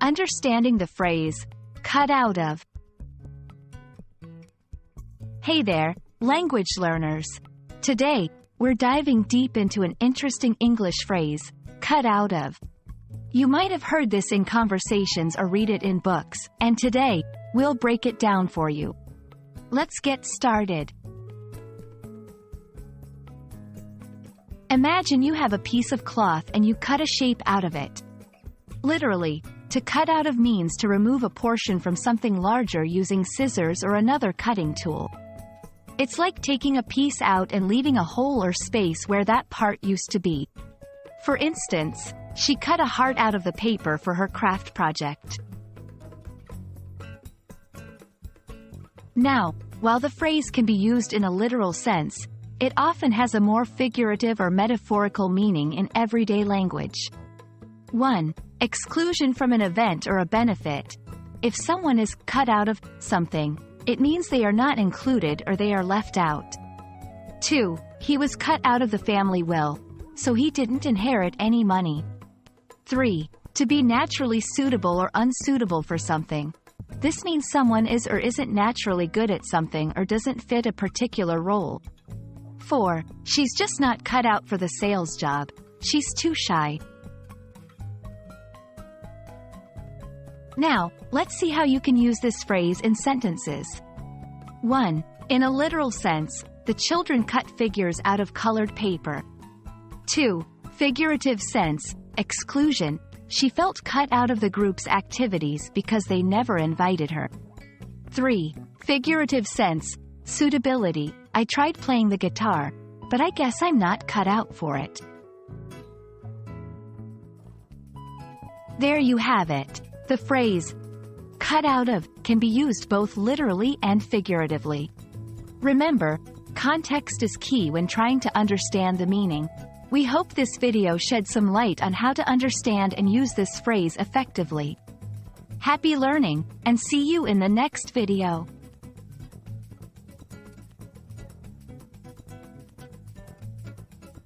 Understanding the phrase, cut out of. Hey there, language learners. Today, we're diving deep into an interesting English phrase, cut out of. You might have heard this in conversations or read it in books, and today, we'll break it down for you. Let's get started. Imagine you have a piece of cloth and you cut a shape out of it. Literally, to cut out of means to remove a portion from something larger using scissors or another cutting tool. It's like taking a piece out and leaving a hole or space where that part used to be. For instance, she cut a heart out of the paper for her craft project. Now, while the phrase can be used in a literal sense, it often has a more figurative or metaphorical meaning in everyday language. 1. Exclusion from an event or a benefit. If someone is cut out of something, it means they are not included or they are left out. 2. He was cut out of the family will, so he didn't inherit any money. 3. To be naturally suitable or unsuitable for something. This means someone is or isn't naturally good at something or doesn't fit a particular role. 4. She's just not cut out for the sales job. She's too shy. Now, let's see how you can use this phrase in sentences. 1. In a literal sense, the children cut figures out of colored paper. 2. Figurative sense, exclusion. She felt cut out of the group's activities because they never invited her. 3. Figurative sense, suitability. I tried playing the guitar, but I guess I'm not cut out for it. There you have it. The phrase, cut out of, can be used both literally and figuratively. Remember, context is key when trying to understand the meaning. We hope this video shed some light on how to understand and use this phrase effectively. Happy learning, and see you in the next video.